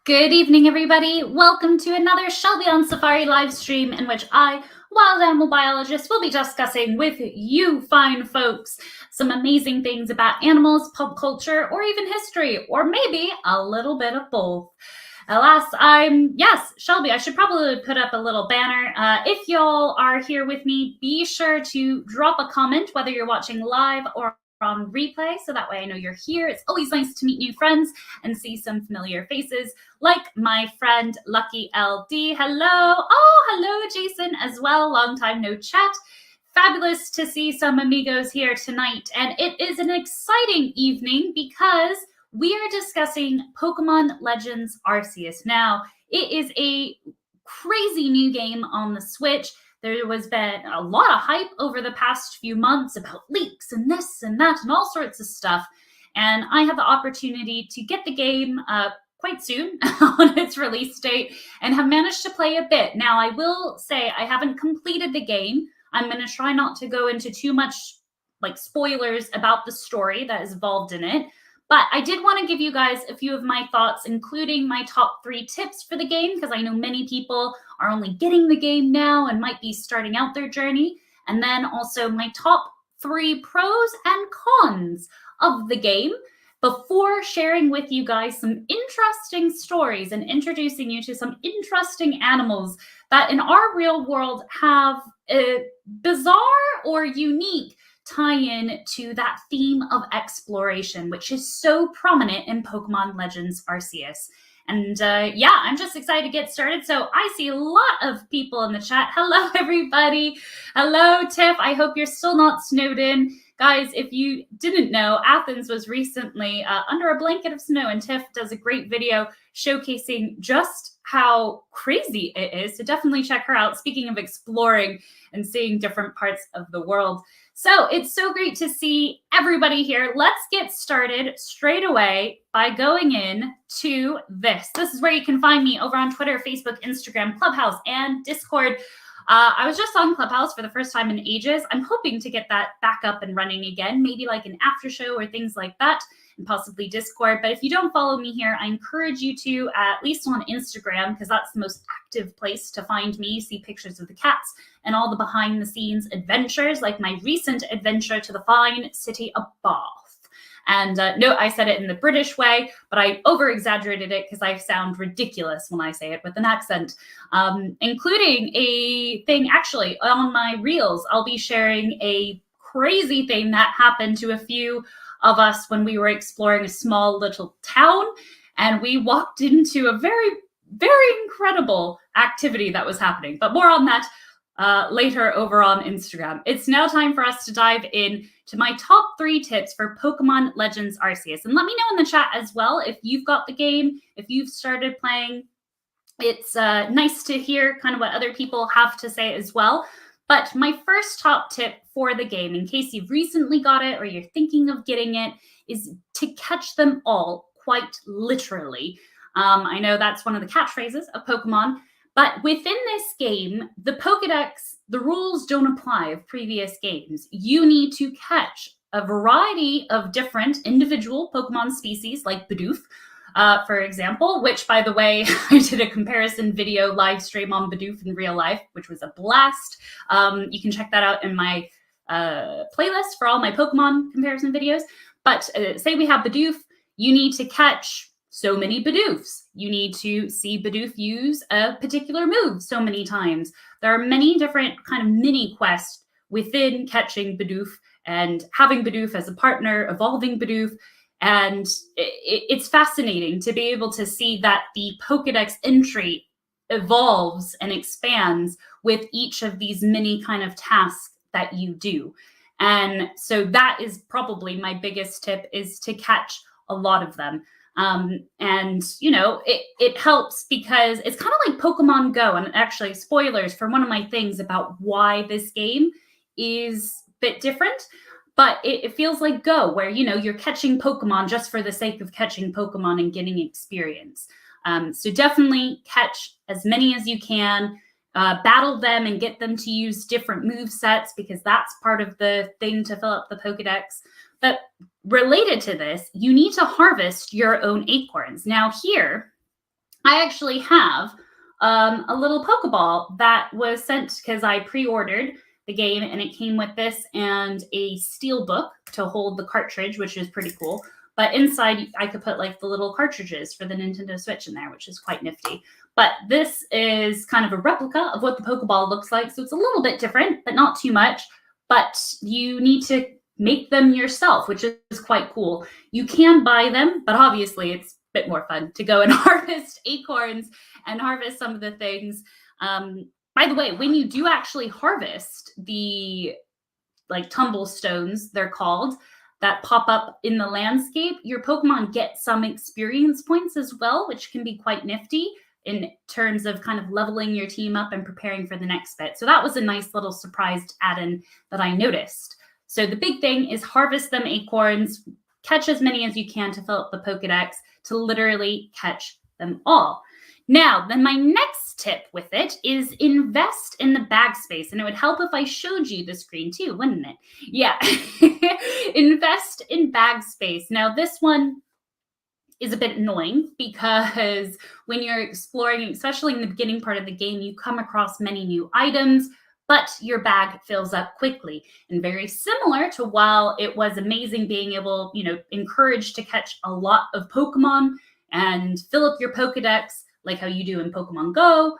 Good evening, everybody. Welcome to another Shelby on Safari live stream in which I, wild animal biologist, will be discussing with you fine folks some amazing things about animals, pop culture, or even history, or maybe a little bit of both. Alas, yes, Shelby, I should probably put up a little banner. If y'all are here with me, be sure to drop a comment, whether you're watching live or on replay, so that way I know you're here. It's always nice to meet new friends and see some familiar faces, like my friend Lucky LD. Hello. Oh, hello, Jason, as well. Long time no chat. Fabulous to see some amigos here tonight. And it is an exciting evening because we are discussing Pokemon Legends Arceus. Now, it is a crazy new game on the Switch. There has been a lot of hype over the past few months about leaks and this and that and all sorts of stuff. And I had the opportunity to get the game quite soon on its release date and have managed to play a bit. Now, I will say I haven't completed the game. I'm going to try not to go into too much like spoilers about the story that is involved in it. But I did want to give you guys a few of my thoughts, including my top 3 tips for the game, because I know many people are only getting the game now and might be starting out their journey. And then also my top 3 pros and cons of the game before sharing with you guys some interesting stories and introducing you to some interesting animals that in our real world have a bizarre or unique tie-in to that theme of exploration, which is so prominent in Pokemon Legends Arceus. And yeah, I'm just excited to get started. So I see a lot of people in the chat. Hello, everybody. Hello, Tiff. I hope you're still not snowed in. Guys, if you didn't know, Athens was recently under a blanket of snow, and Tiff does a great video showcasing just how crazy it is. So definitely check her out. Speaking of exploring and seeing different parts of the world. So it's so great to see everybody here. Let's get started straight away by going in to this. This is where you can find me over on Twitter, Facebook, Instagram, Clubhouse, and Discord. I was just on Clubhouse for the first time in ages. I'm hoping to get that back up and running again, maybe like an after show or things like that, and possibly Discord. But if you don't follow me here, I encourage you to, at least on Instagram, because that's the most active place to find me, see pictures of the cats and all the behind the scenes adventures, like my recent adventure to the fine city of Bath. And no, I said it in the British way, but I over-exaggerated it because I sound ridiculous when I say it with an accent, including a thing actually on my reels. I'll be sharing a crazy thing that happened to a few of us when we were exploring a small little town, and we walked into a very, very incredible activity that was happening. But more on that later over on Instagram. It's now time for us to dive in to my top 3 tips for Pokemon Legends Arceus. And let me know in the chat as well if you've got the game, if you've started playing. It's nice to hear kind of what other people have to say as well. But my first top tip for the game, in case you've recently got it or you're thinking of getting it, is to catch them all, quite literally. I know that's one of the catchphrases of Pokemon. But within this game, the Pokedex, the rules don't apply of previous games. You need to catch a variety of different individual Pokemon species, like Bidoof, for example, which, by the way, I did a comparison video live stream on Bidoof in real life, which was a blast. You can check that out in my playlist for all my Pokemon comparison videos. But say we have Bidoof, you need to catch so many Bidoofs. You need to see Bidoof use a particular move so many times. There are many different kind of mini quests within catching Bidoof and having Bidoof as a partner, evolving Bidoof. And it's fascinating to be able to see that the Pokedex entry evolves and expands with each of these mini kind of tasks that you do. And so that is probably my biggest tip, is to catch a lot of them. And, you know, it helps because it's kind of like Pokemon Go. And actually, spoilers for one of my things about why this game is a bit different. But it feels like Go, where, you know, you're catching Pokemon just for the sake of catching Pokemon and getting experience. So definitely catch as many as you can. Battle them and get them to use different move sets, because that's part of the thing to fill up the Pokedex. But related to this, you need to harvest your own acorns. Now here, I actually have a little Pokeball that was sent because I pre-ordered the game, and it came with this and a steel book to hold the cartridge, which is pretty cool. But inside, I could put like the little cartridges for the Nintendo Switch in there, which is quite nifty. But this is kind of a replica of what the Pokeball looks like. So it's a little bit different, but not too much. But you need to make them yourself, which is quite cool. You can buy them, but obviously it's a bit more fun to go and harvest acorns and harvest some of the things. By the way, when you do actually harvest the like tumblestones, they're called, that pop up in the landscape, your Pokemon get some experience points as well, which can be quite nifty in terms of kind of leveling your team up and preparing for the next bit. So that was a nice little surprised add-in that I noticed. So the big thing is harvest them acorns, catch as many as you can to fill up the Pokedex, to literally catch them all. Now, then my next tip with it is invest in the bag space. And it would help if I showed you the screen too, wouldn't it? Yeah. Invest in bag space. Now, this one is a bit annoying because when you're exploring, especially in the beginning part of the game, you come across many new items, but your bag fills up quickly. And very similar to while it was amazing being able, encouraged to catch a lot of Pokemon and fill up your Pokedex, like how you do in Pokemon Go,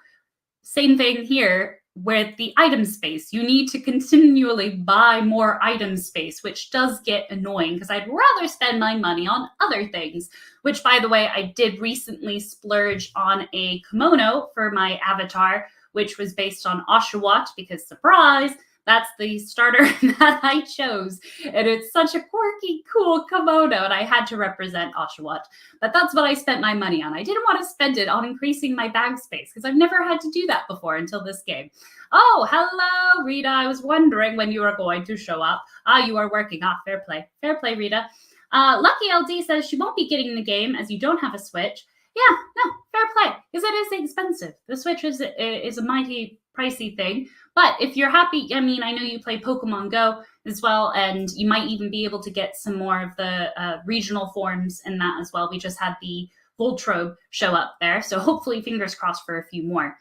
same thing here with the item space. You need to continually buy more item space, which does get annoying because I'd rather spend my money on other things, which, by the way, I did recently splurge on a kimono for my avatar, which was based on Oshawott because, surprise, that's the starter that I chose. And it's such a quirky, cool kimono, and I had to represent Oshawott. But that's what I spent my money on. I didn't want to spend it on increasing my bag space because I've never had to do that before until this game. Oh, hello, Rita. I was wondering when you were going to show up. You are working. Fair play. Fair play, Rita. Lucky LD says she won't be getting the game as you don't have a Switch. Yeah, no, fair play, because it is expensive. The Switch is a mighty pricey thing. But if you're happy, I mean, I know you play Pokemon Go as well, and you might even be able to get some more of the regional forms in that as well. We just had the Voltrobe show up there, so hopefully fingers crossed for a few more.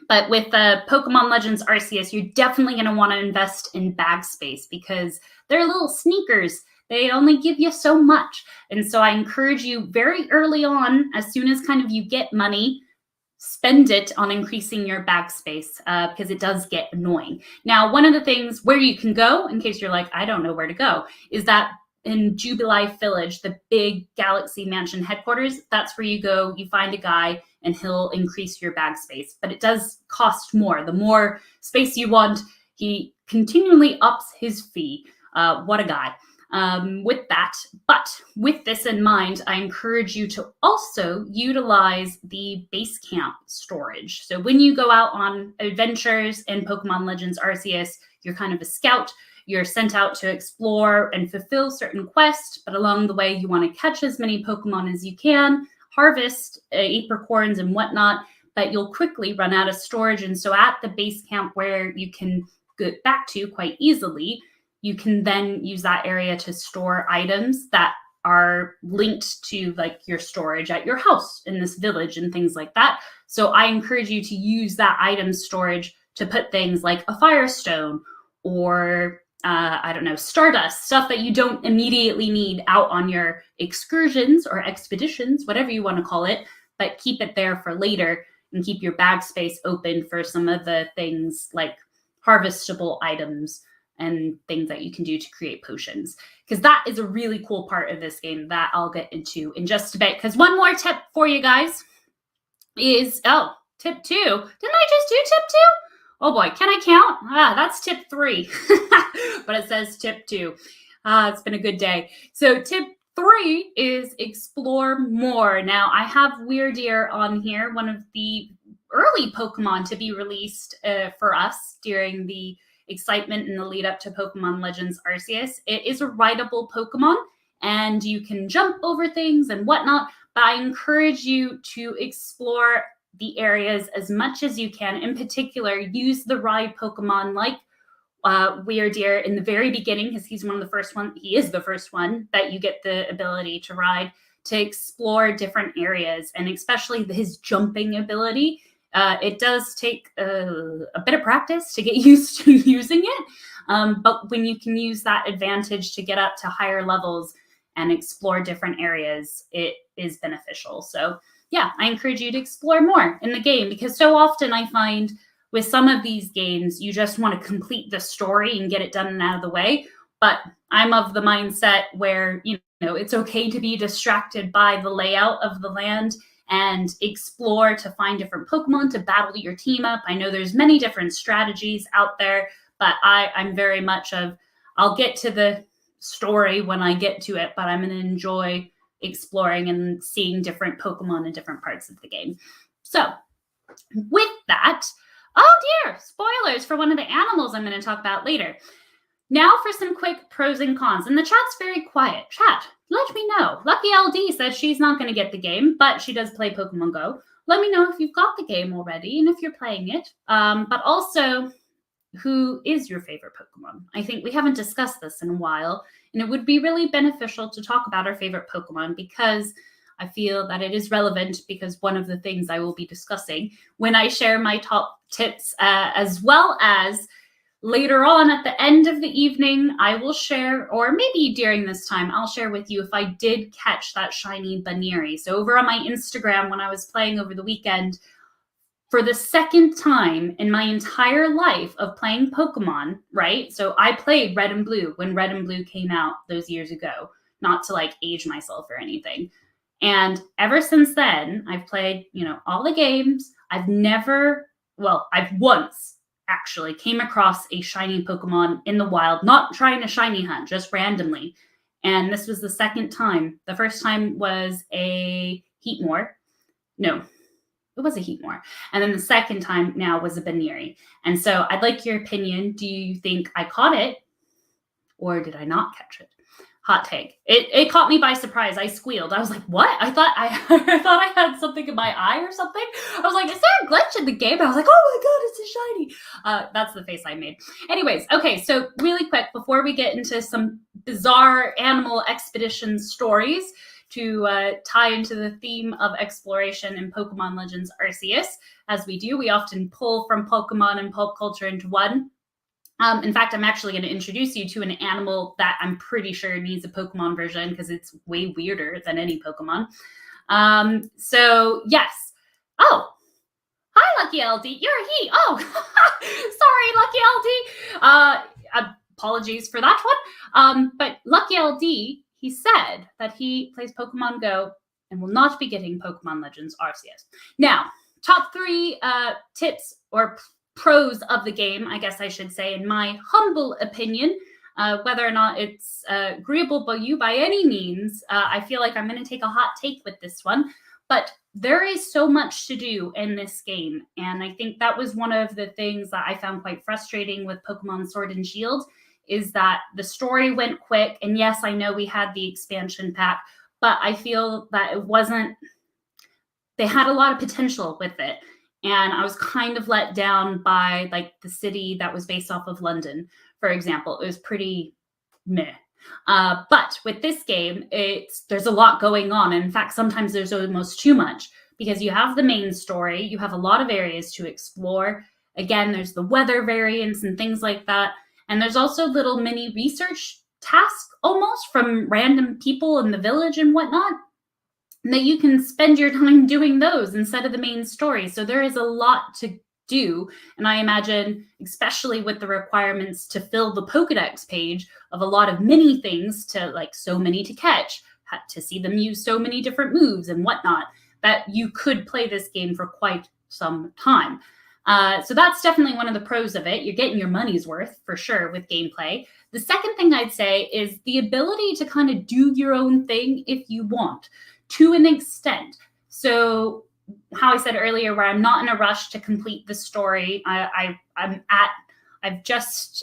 But with Pokemon Legends Arceus, you're definitely going to want to invest in bag space because they're little sneakers. They only give you so much. And so I encourage you very early on, as soon as kind of you get money, spend it on increasing your bag space because it does get annoying. Now, one of the things where you can go, in case you're like, I don't know where to go, is that in Jubilife Village, the big Galaxy Mansion headquarters, that's where you go, you find a guy, and he'll increase your bag space. But it does cost more. The more space you want, he continually ups his fee. What a guy. With that, but with this in mind, I encourage you to also utilize the base camp storage. So when you go out on adventures in Pokemon Legends Arceus, you're kind of a scout. You're sent out to explore and fulfill certain quests, but along the way, you want to catch as many Pokemon as you can, harvest apricorns and whatnot, but you'll quickly run out of storage. And so at the base camp where you can get back to quite easily, you can then use that area to store items that are linked to like your storage at your house in this village and things like that. So I encourage you to use that item storage to put things like a Firestone or I don't know, Stardust, stuff that you don't immediately need out on your excursions or expeditions, whatever you want to call it, but keep it there for later and keep your bag space open for some of the things like harvestable items and things that you can do to create potions. Because that is a really cool part of this game that I'll get into in just a bit. Because one more tip for you guys is, tip 2. Didn't I just do tip 2? Oh boy, can I count? That's tip 3. But it says tip 2. It's been a good day. So tip 3 is explore more. Now, I have Weirdeer on here, one of the early Pokemon to be released for us during the excitement in the lead up to Pokemon Legends Arceus. It is a rideable Pokemon, and you can jump over things and whatnot, but I encourage you to explore the areas as much as you can. In particular, use the ride Pokemon like Weirdeer in the very beginning, because he's one of the first one. He is the first one that you get the ability to ride to explore different areas, and especially his jumping ability. It does take a bit of practice to get used to using it, but when you can use that advantage to get up to higher levels and explore different areas, it is beneficial. So yeah, I encourage you to explore more in the game, because so often I find with some of these games, you just want to complete the story and get it done and out of the way. But I'm of the mindset where, it's okay to be distracted by the layout of the land and explore to find different Pokemon to battle your team up. I know there's many different strategies out there, but I'm very much of, I'll get to the story when I get to it, but I'm going to enjoy exploring and seeing different Pokemon in different parts of the game. So with that, oh dear, spoilers for one of the animals I'm going to talk about later. Now for some quick pros and cons. And the chat's very quiet. Chat, let me know. Lucky LD says she's not going to get the game, but she does play Pokemon Go. Let me know if you've got the game already and if you're playing it. But also, who is your favorite Pokemon? I think we haven't discussed this in a while, and it would be really beneficial to talk about our favorite Pokemon, because I feel that it is relevant, because one of the things I will be discussing when I share my top tips, as well as later on at the end of the evening, I will share, or maybe during this time, I'll share with you if I did catch that shiny Baneri. So over on my Instagram, when I was playing over the weekend, for the second time in my entire life of playing Pokemon, right? So I played Red and Blue when Red and Blue came out those years ago, not to like age myself or anything. And ever since then, I've played, all the games. I've once actually came across a shiny Pokemon in the wild, not trying to shiny hunt, just randomly. And this was the second time. The first time was a Heatmore. No, it was a Heatmore. And then the second time now was a Baneri. And so I'd like your opinion. Do you think I caught it, or did I not catch it? Hot take. It caught me by surprise. I squealed. I was like, what? I thought I had something in my eye or something. I was like, is there a glitch in the game? I was like, oh my God, it's a shiny. That's the face I made. Anyways, okay, so really quick, before we get into some bizarre animal expedition stories to tie into the theme of exploration in Pokemon Legends Arceus, as we do, we often pull from Pokemon and pop culture into one. In fact, I'm actually going to introduce you to an animal that I'm pretty sure needs a Pokemon version, because it's way weirder than any Pokemon. So yes. Oh, hi, Lucky LD. You're a he. Oh, sorry, Lucky LD. Apologies for that one. But Lucky LD, he said that he plays Pokemon Go and will not be getting Pokemon Legends Arceus. Now, top 3 tips or pros of the game, I guess I should say, in my humble opinion, whether or not it's agreeable by you by any means. I feel like I'm going to take a hot take with this one, but there is so much to do in this game. And I think that was one of the things that I found quite frustrating with Pokemon Sword and Shield, is that the story went quick. And yes, I know we had the expansion pack, but I feel that they had a lot of potential with it. And I was kind of let down by like the city that was based off of London, for example. It was pretty meh. But with this game, there's a lot going on. And in fact, sometimes there's almost too much, because you have the main story, you have a lot of areas to explore. Again, there's the weather variants and things like that. And there's also little mini research tasks almost from random people in the village and whatnot, that you can spend your time doing those instead of the main story. So there is a lot to do. And I imagine, especially with the requirements to fill the Pokedex page of a lot of mini things, to like so many to catch, to see them use so many different moves and whatnot, that you could play this game for quite some time. So that's definitely one of the pros of it. You're getting your money's worth for sure with gameplay. The second thing I'd say is the ability to kind of do your own thing if you want, to an extent. So how I said earlier, where I'm not in a rush to complete the story, I'm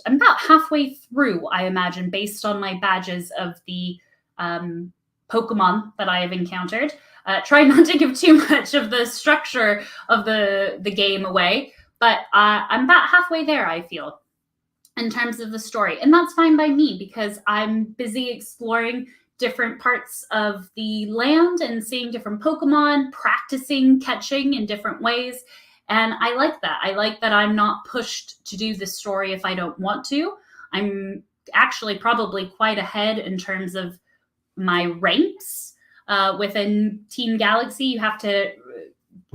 about halfway through, I imagine, based on my badges of the Pokemon that I have encountered. Try not to give too much of the structure of the game away, but I'm about halfway there, I feel, in terms of the story. And that's fine by me, because I'm busy exploring different parts of the land and seeing different Pokemon, practicing catching in different ways. And I like that. I like that I'm not pushed to do this story if I don't want to. I'm actually probably quite ahead in terms of my ranks. Within Team Galaxy, you have to,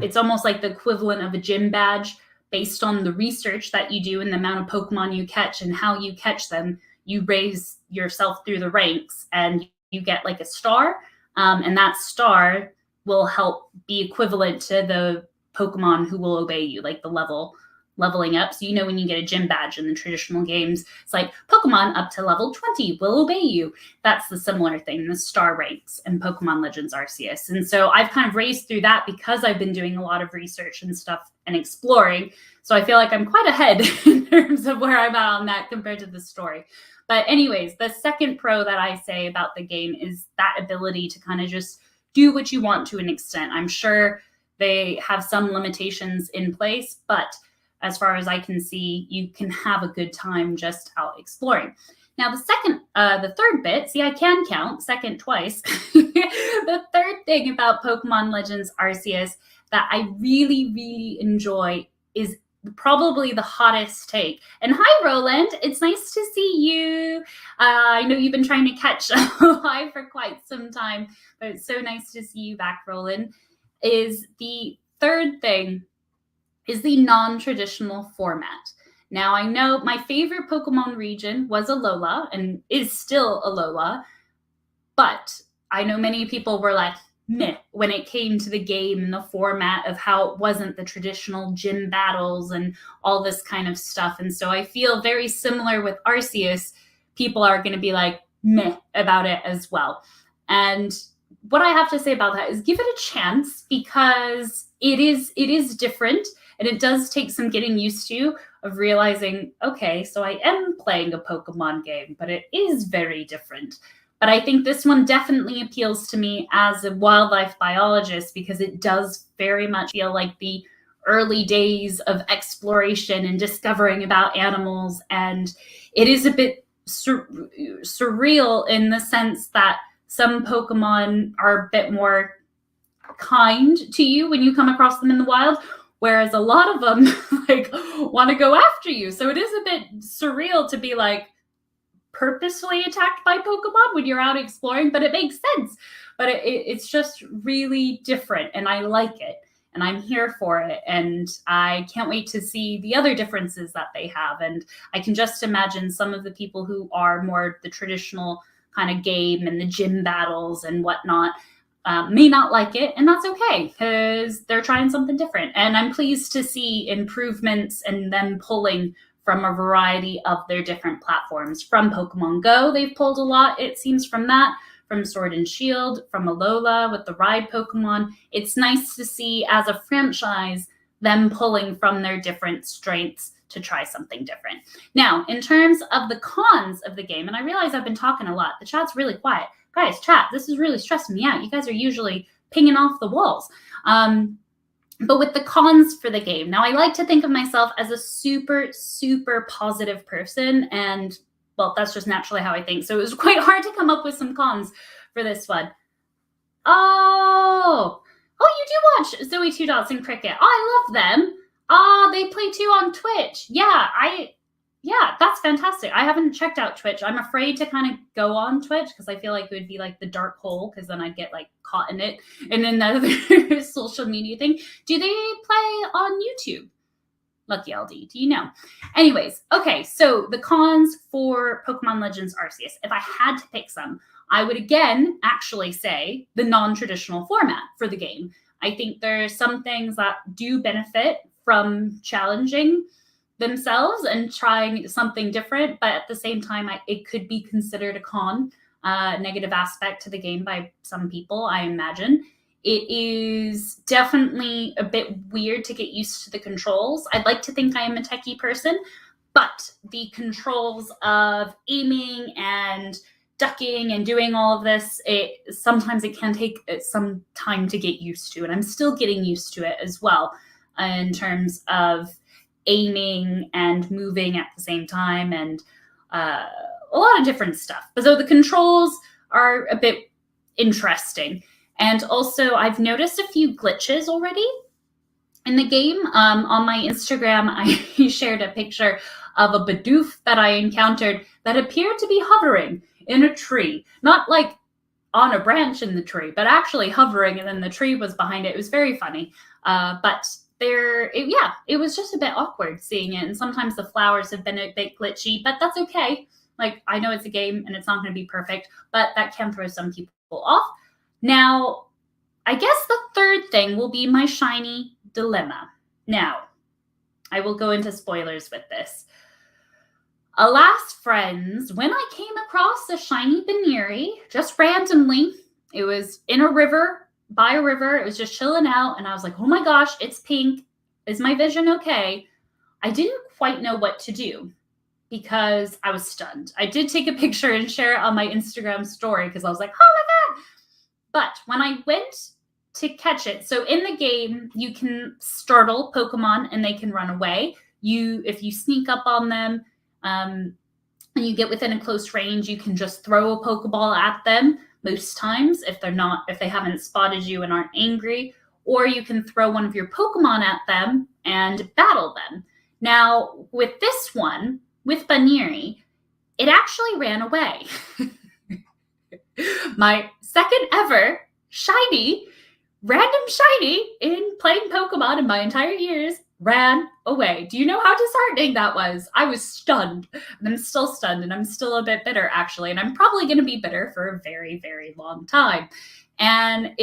it's almost like the equivalent of a gym badge based on the research that you do and the amount of Pokemon you catch and how you catch them. You raise yourself through the ranks and you get like a star, and that star will help be equivalent to the Pokemon who will obey you, like the leveling up. So, when you get a gym badge in the traditional games, it's like Pokemon up to level 20 will obey you. That's the similar thing, the star ranks in Pokemon Legends Arceus. And so I've kind of raced through that because I've been doing a lot of research and stuff and exploring. So I feel like I'm quite ahead in terms of where I'm at on that compared to the story. But anyways, the second pro that I say about the game is that ability to kind of just do what you want to an extent. I'm sure they have some limitations in place, but as far as I can see, you can have a good time just out exploring. Now, the third bit, see, I can count second twice. The third thing about Pokemon Legends Arceus that I really, really enjoy is probably the hottest take. And hi, Roland. It's nice to see you. I know you've been trying to catch live for quite some time, but it's so nice to see you back, Roland. Is the third thing is the non-traditional format. Now, I know my favorite Pokemon region was Alola and is still Alola, but I know many people were like, meh, when it came to the game and the format of how it wasn't the traditional gym battles and all this kind of stuff. And so I feel very similar with Arceus. People are going to be like, meh about it as well. And what I have to say about that is give it a chance because it is different. And it does take some getting used to of realizing, okay, so I am playing a Pokemon game, but it is very different. But I think this one definitely appeals to me as a wildlife biologist because it does very much feel like the early days of exploration and discovering about animals. And it is a bit surreal in the sense that some Pokemon are a bit more kind to you when you come across them in the wild, whereas a lot of them want to go after you. So it is a bit surreal to be like purposefully attacked by Pokemon when you're out exploring, but it makes sense. But it's just really different, and I like it, and I'm here for it, and I can't wait to see the other differences that they have. And I can just imagine some of the people who are more the traditional kind of game and the gym battles and whatnot may not like it, and that's okay because they're trying something different. And I'm pleased to see improvements and them pulling from a variety of their different platforms. From Pokemon Go, they've pulled a lot, it seems, from that, from Sword and Shield, from Alola with the ride Pokemon. It's nice to see as a franchise them pulling from their different strengths to try something different. Now, in terms of the cons of the game, and I realize I've been talking a lot, the chat's really quiet. Guys, chat, this is really stressing me out. You guys are usually pinging off the walls. But with the cons for the game, now I like to think of myself as a super, super positive person. And, well, that's just naturally how I think. So it was quite hard to come up with some cons for this one. Oh, you do watch Zoe Two Dots and Cricket. Oh, I love them. They play too on Twitch. Yeah, that's fantastic. I haven't checked out Twitch. I'm afraid to kind of go on Twitch because I feel like it would be like the dark hole because then I'd get like caught in it. And then the other social media thing. Do they play on YouTube? Lucky LD, do you know? Anyways, okay, so the cons for Pokemon Legends Arceus. If I had to pick some, I would again actually say the non-traditional format for the game. I think there's some things that do benefit from challenging themselves and trying something different, but at the same time, it could be considered a con, negative aspect to the game by some people, I imagine. It is definitely a bit weird to get used to the controls. I'd like to think I am a techie person, but the controls of aiming and ducking and doing all of this, sometimes it can take some time to get used to, and I'm still getting used to it as well in terms of aiming and moving at the same time and a lot of different stuff. But so the controls are a bit interesting. And also, I've noticed a few glitches already in the game. On my Instagram, I shared a picture of a Bidoof that I encountered that appeared to be hovering in a tree. Not like on a branch in the tree, but actually hovering, and then the tree was behind it. It was very funny. But it was just a bit awkward seeing it. And sometimes the flowers have been a bit glitchy, but that's okay. Like, I know it's a game and it's not going to be perfect, but that can throw some people off. Now, I guess the third thing will be my shiny dilemma. Now, I will go into spoilers with this. Alas, friends, when I came across a shiny Baneri, just randomly, it was in a river, by a river, it was just chilling out, and I was like, oh my gosh, it's pink. Is my vision okay? I didn't quite know what to do because I was stunned. I did take a picture and share it on my Instagram story because I was like, oh my God. But when I went to catch it, so in the game, you can startle Pokemon and they can run away. If you sneak up on them, and you get within a close range, you can just throw a Pokeball at them most times if they haven't spotted you and aren't angry, or you can throw one of your Pokemon at them and battle them. Now, with this one, with Baneri, it actually ran away. My second ever random shiny in playing Pokemon in my entire years ran away. Do you know how disheartening that was? I was stunned, and I'm still stunned, and I'm still a bit bitter, actually, and I'm probably going to be bitter for a very, very long time. And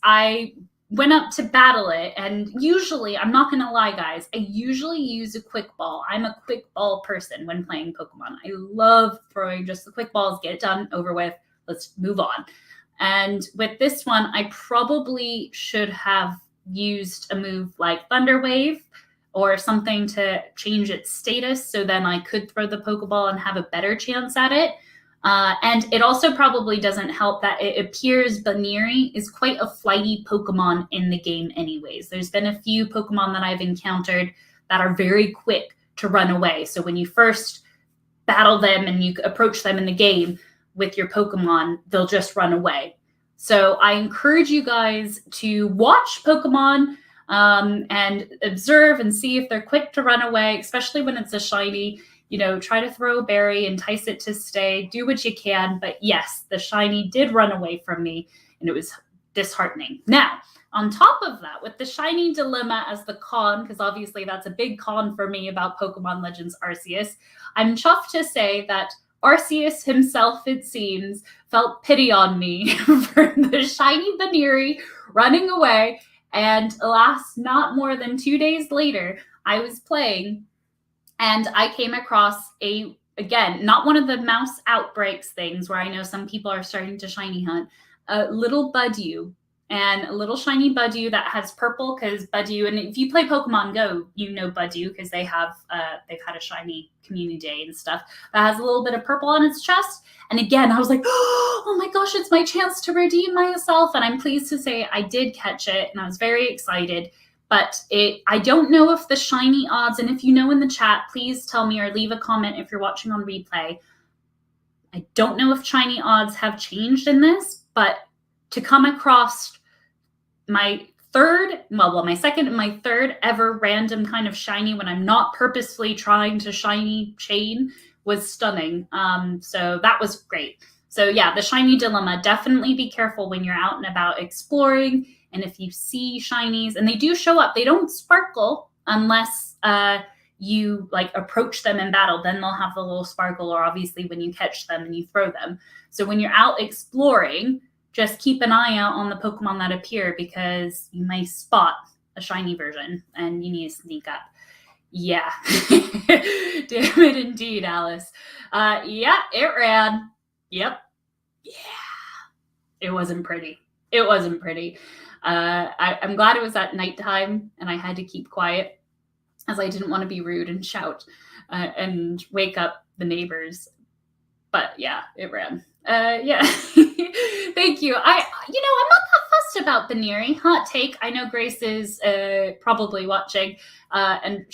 I went up to battle it, and usually, I'm not going to lie, guys, I usually use a quick ball. I'm a quick ball person when playing Pokemon. I love throwing just the quick balls, get it done, over with, let's move on. And with this one, I probably should have used a move like Thunder Wave or something to change its status so then I could throw the Pokeball and have a better chance at it. And it also probably doesn't help that it appears Baneri is quite a flighty Pokemon in the game anyways. There's been a few Pokemon that I've encountered that are very quick to run away. So when you first battle them and you approach them in the game with your Pokemon, they'll just run away. So I encourage you guys to watch Pokemon and observe and see if they're quick to run away, especially when it's a shiny. You know, try to throw a berry, entice it to stay, do what you can. But yes, the shiny did run away from me, and it was disheartening. Now, on top of that, with the shiny dilemma as the con, because obviously that's a big con for me about Pokemon Legends Arceus, I'm chuffed to say that Arceus himself, it seems, felt pity on me for the shiny Baneri running away. And alas, not more than 2 days later, I was playing and I came across again, not one of the mouse outbreaks things where I know some people are starting to shiny hunt, a little Budew. And a little shiny Budew that has purple, because Budew, and if you play Pokemon Go, you know Budew because they've had a shiny community day and stuff that has a little bit of purple on its chest. And again, I was like, oh my gosh, it's my chance to redeem myself. And I'm pleased to say I did catch it, and I was very excited. But I don't know if the shiny odds, and if you know in the chat, please tell me or leave a comment if you're watching on replay. I don't know if shiny odds have changed in this, but to come across my second and my third ever random kind of shiny when I'm not purposefully trying to shiny chain was stunning. So that was great. So yeah, the shiny dilemma, definitely be careful when you're out and about exploring. And if you see shinies, and they do show up, they don't sparkle unless you like approach them in battle, then they'll have the little sparkle, or obviously when you catch them and you throw them. So when you're out exploring, just keep an eye out on the Pokemon that appear, because you may spot a shiny version and you need to sneak up. Yeah. Damn it indeed, Alice. Yeah, it ran. Yep. Yeah. It wasn't pretty. It wasn't pretty. I'm glad it was at nighttime and I had to keep quiet, as I didn't want to be rude and shout and wake up the neighbors. But yeah, it ran. Yeah. Thank you. I'm not that fussed about Baneri. Hot take. I know Grace is probably watching, and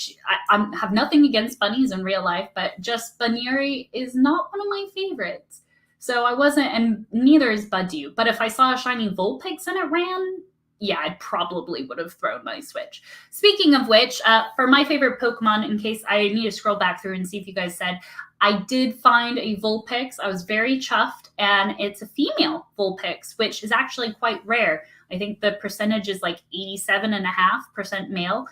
I have nothing against bunnies in real life, but just Baneri is not one of my favorites. So I wasn't, and neither is Budew. But if I saw a shiny Vulpix and it ran, yeah, I probably would have thrown my Switch. Speaking of which, for my favorite Pokemon, in case I need to scroll back through and see if you guys said, I did find a Vulpix. I was very chuffed, and it's a female Vulpix, which is actually quite rare. I think the percentage is like 87.5% male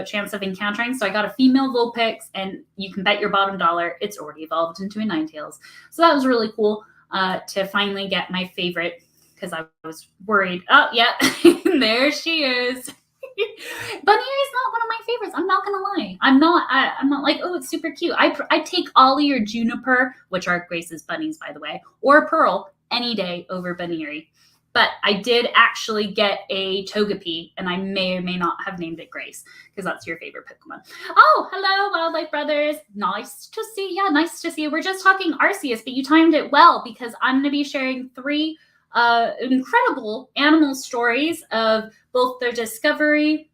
chance of encountering. So I got a female Vulpix, and you can bet your bottom dollar it's already evolved into a Ninetales. So that was really cool to finally get my favorite, because I was worried. Oh, yeah, there she is. Bunny is not one of my favorites. I'm not gonna lie. I'm not like, oh, it's super cute. I take Ollie or Juniper, which are Grace's bunnies, by the way, or Pearl any day over Bunny. But I did actually get a Togepi, and I may or may not have named it Grace, because that's your favorite Pokemon. Oh, hello, Wildlife Brothers. Nice to see you. Nice to see you. We're just talking Arceus, but you timed it well, because I'm going to be sharing 3 incredible animal stories of both their discovery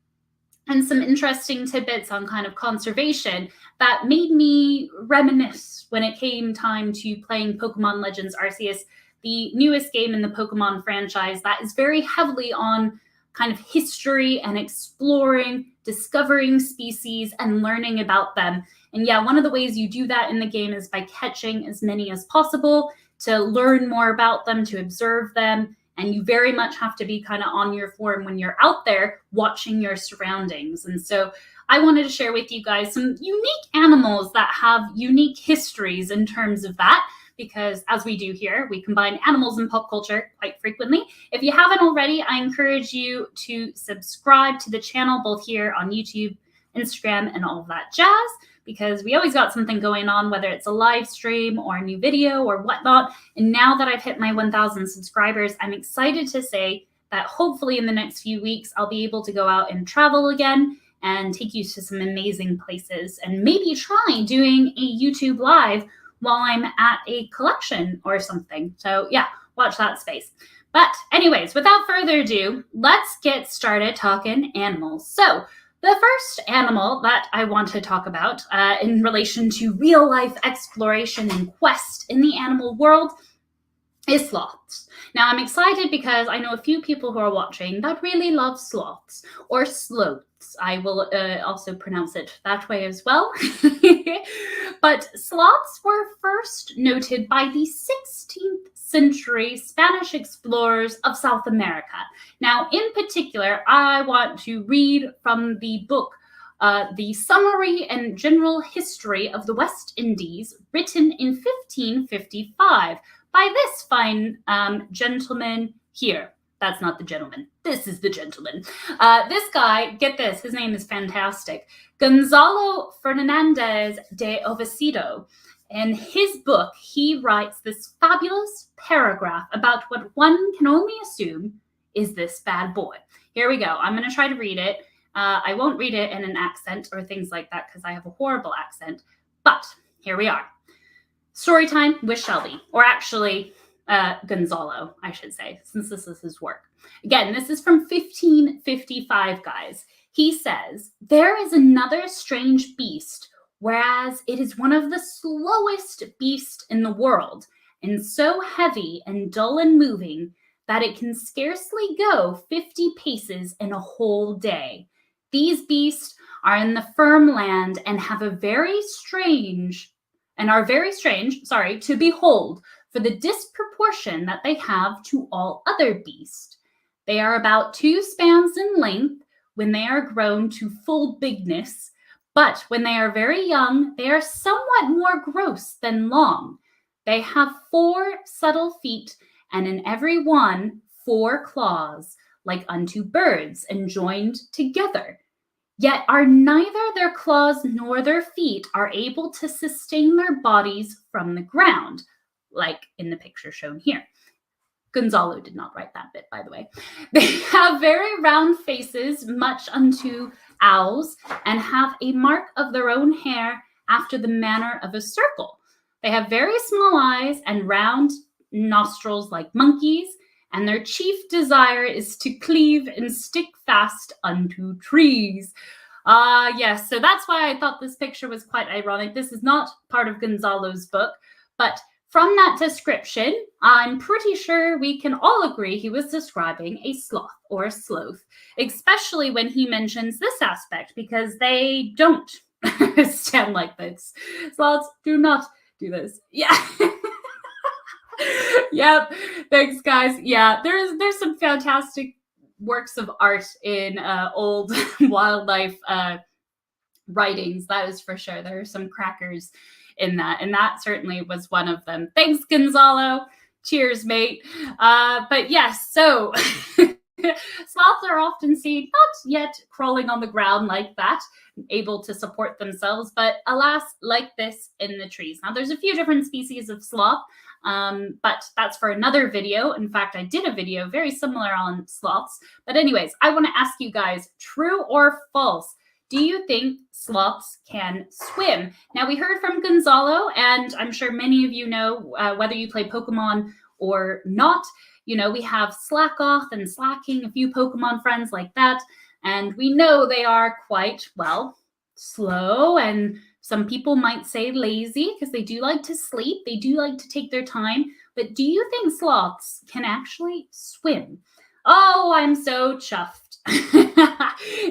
and some interesting tidbits on kind of conservation that made me reminisce when it came time to playing Pokemon Legends Arceus, the newest game in the Pokemon franchise that is very heavily on kind of history and exploring, discovering species, and learning about them. And yeah, one of the ways you do that in the game is by catching as many as possible, to learn more about them, to observe them. And you very much have to be kind of on your form when you're out there watching your surroundings. And so I wanted to share with you guys some unique animals that have unique histories in terms of that, because as we do here, we combine animals and pop culture quite frequently. If you haven't already, I encourage you to subscribe to the channel, both here on YouTube, Instagram, and all of that jazz, because we always got something going on, whether it's a live stream or a new video or whatnot. And now that I've hit my 1,000 subscribers, I'm excited to say that hopefully in the next few weeks, I'll be able to go out and travel again and take you to some amazing places, and maybe try doing a YouTube live while I'm at a collection or something. So yeah, watch that space. But anyways, without further ado, let's get started talking animals. So the first animal that I want to talk about in relation to real life exploration and quest in the animal world is sloths. Now I'm excited because I know a few people who are watching that really love sloths, or sloths. I will also pronounce it that way as well. But sloths were first noted by the 16th century Spanish explorers of South America. Now, in particular, I want to read from the book, The Summary and General History of the West Indies, written in 1555 by this fine gentleman here. That's not the gentleman. This is the gentleman. This guy, get this, his name is fantastic. Gonzalo Fernandez de Oviedo. In his book, he writes this fabulous paragraph about what one can only assume is this bad boy. Here we go. I'm going to try to read it. I won't read it in an accent or things like that because I have a horrible accent. But here we are. Story time with Shelby, or actually Gonzalo, I should say, since this is his work. Again, this is from 1555, guys. He says, "There is another strange beast, whereas it is one of the slowest beasts in the world, and so heavy and dull and moving that it can scarcely go 50 paces in a whole day. These beasts are in the firm land and have a very strange, to behold, for the disproportion that they have to all other beasts. They are about 2 spans in length when they are grown to full bigness, but when they are very young, they are somewhat more gross than long. They have 4 subtle feet, and in every one 4 claws, like unto birds, and joined together. Yet are neither their claws nor their feet are able to sustain their bodies from the ground, like in the picture shown here." Gonzalo did not write that bit, by the way. "They have very round faces, much unto owls, and have a mark of their own hair after the manner of a circle. They have very small eyes and round nostrils like monkeys, and their chief desire is to cleave and stick fast unto trees." Yes, so that's why I thought this picture was quite ironic. This is not part of Gonzalo's book, but from that description, I'm pretty sure we can all agree he was describing a sloth or a sloth, especially when he mentions this aspect, because they don't stand like this. Sloths do not do this. Yeah. Yep. Thanks, guys. Yeah, there's some fantastic works of art in old wildlife writings. That is for sure. There are some crackers in that, and that certainly was one of them. Thanks, Gonzalo. Cheers, mate. But yes, so sloths are often seen not yet crawling on the ground like that, able to support themselves, but alas, like this in the trees. Now, there's a few different species of sloth, but that's for another video. In fact, I did a video very similar on sloths. But anyways, I want to ask you guys, true or false? Do you think sloths can swim? Now, we heard from Gonzalo, and I'm sure many of you know, whether you play Pokemon or not, you know, we have Slackoth and Slacking, a few Pokemon friends like that, and we know they are quite, well, slow, and some people might say lazy because they do like to sleep, they do like to take their time, but do you think sloths can actually swim? Oh, I'm so chuffed.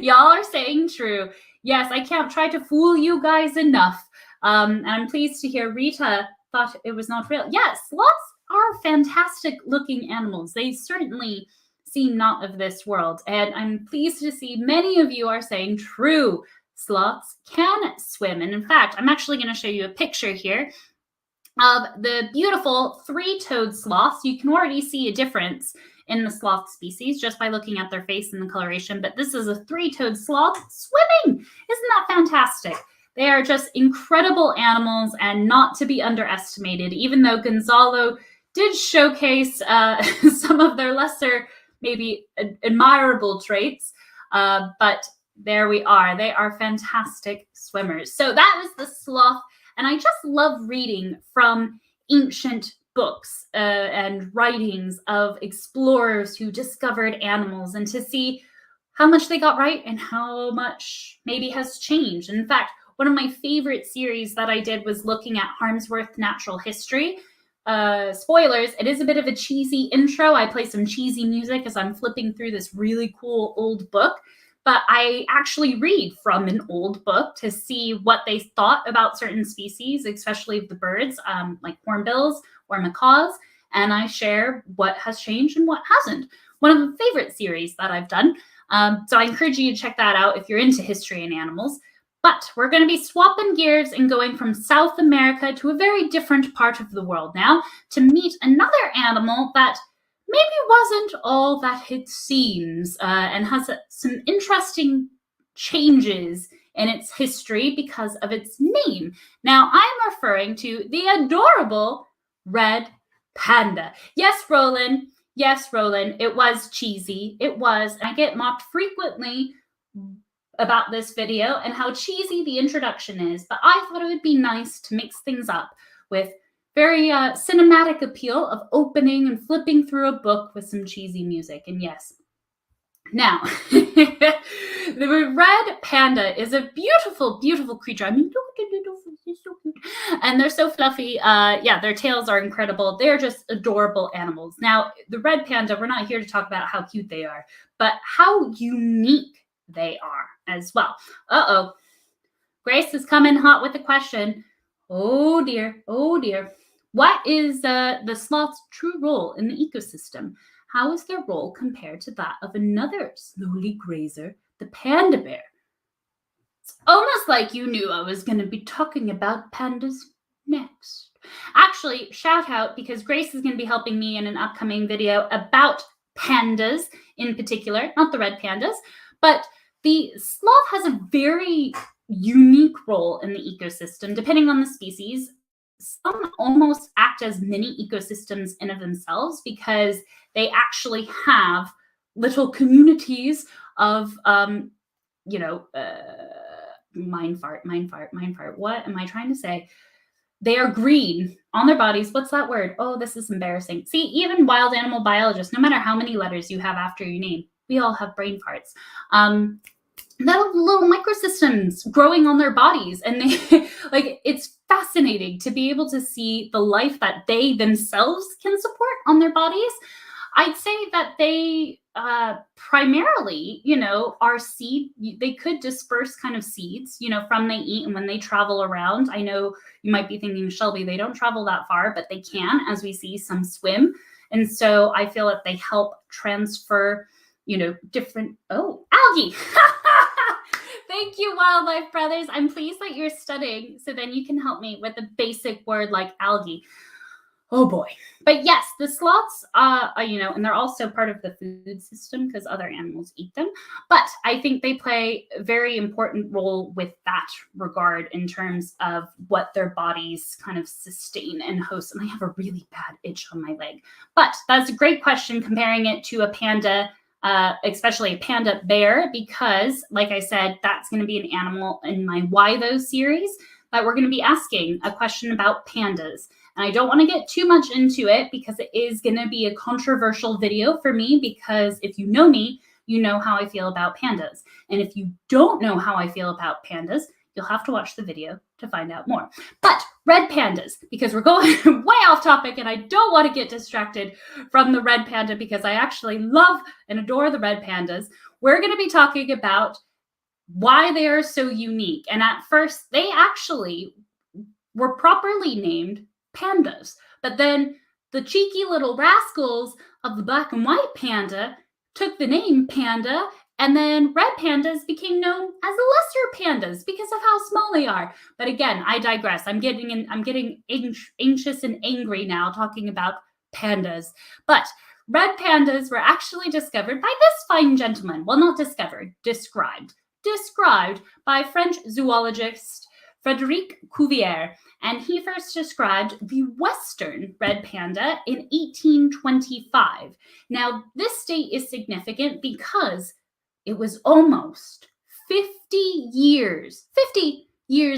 Y'all are saying true. Yes, I can't try to fool you guys enough. And I'm pleased to hear Rita thought it was not real. Yes, sloths are fantastic looking animals. They certainly seem not of this world. And I'm pleased to see many of you are saying true. Sloths can swim. And in fact, I'm actually going to show you a picture here of the beautiful three-toed sloths. You can already see a difference in the sloth species just by looking at their face and the coloration, but this is a three-toed sloth swimming. Isn't that fantastic? They are just incredible animals and not to be underestimated, even though Gonzalo did showcase some of their lesser, maybe admirable traits, but there we are. They are fantastic swimmers. So that was the sloth, and I just love reading from ancient books and writings of explorers who discovered animals, and to see how much they got right and how much maybe has changed. In fact, one of my favorite series that I did was looking at Harmsworth Natural History. Spoilers, it is a bit of a cheesy intro. I play some cheesy music as I'm flipping through this really cool old book. But I actually read from an old book to see what they thought about certain species, especially of the birds, like hornbills or macaws, and I share what has changed and what hasn't. One of the favorite series that I've done. So I encourage you to check that out if you're into history and animals. But we're going to be swapping gears and going from South America to a very different part of the world now to meet another animal that maybe wasn't all that it seems, and has some interesting changes in its history because of its name. Now, I'm referring to the adorable red panda. Yes, Roland. Yes, Roland. It was cheesy. It was. I get mocked frequently about this video and how cheesy the introduction is, but I thought it would be nice to mix things up with very cinematic appeal of opening and flipping through a book with some cheesy music. And yes, now, the red panda is a beautiful, beautiful creature. I mean, it's so cute. And they're so fluffy. Yeah, their tails are incredible. They're just adorable animals. Now, the red panda, we're not here to talk about how cute they are, but how unique they are as well. Uh-oh. Grace is coming hot with a question. Oh, dear. Oh, dear. What is the sloth's true role in the ecosystem? How is their role compared to that of another slowly grazer, the panda bear? It's almost like you knew I was going to be talking about pandas next. Actually, shout out, because Grace is going to be helping me in an upcoming video about pandas in particular, not the red pandas, but the sloth has a very unique role in the ecosystem, depending on the species. Some almost act as mini ecosystems in of themselves because they actually have little communities of, mind fart. What am I trying to say? They are green on their bodies. What's that word? Oh, this is embarrassing. See, even wild animal biologists, no matter how many letters you have after your name, we all have brain farts. little microsystems growing on their bodies. And they like, it's fascinating to be able to see the life that they themselves can support on their bodies. I'd say that they primarily, are seed. They could disperse kind of seeds, from they eat and when they travel around. I know you might be thinking, Shelby, they don't travel that far, but they can, as we see some swim. And so I feel that they help transfer, different, algae. Thank you, Wildlife Brothers. I'm pleased that you're studying, so then you can help me with a basic word like algae. Oh boy. But yes, the sloths, and they're also part of the food system because other animals eat them. But I think they play a very important role with that regard in terms of what their bodies kind of sustain and host. And I have a really bad itch on my leg. But that's a great question, comparing it to a panda, especially a panda bear, because like I said, that's going to be an animal in my Why Those series that we're going to be asking a question about pandas. And I don't want to get too much into it because it is going to be a controversial video for me, because if you know me, you know how I feel about pandas. And if you don't know how I feel about pandas, you'll have to watch the video to find out more. But red pandas, because we're going way off topic and I don't want to get distracted from the red panda because I actually love and adore the red pandas. We're going to be talking about why they are so unique. And at first, they actually were properly named pandas. But then the cheeky little rascals of the black and white panda took the name panda, and then red pandas became known as lesser pandas because of how small they are. But again, I digress. I'm getting anxious and angry now talking about pandas. But red pandas were actually discovered by this fine gentleman. Well, not discovered, described by French zoologist Frédéric Cuvier, and he first described the western red panda in 1825. Now, this date is significant because it was almost 50 years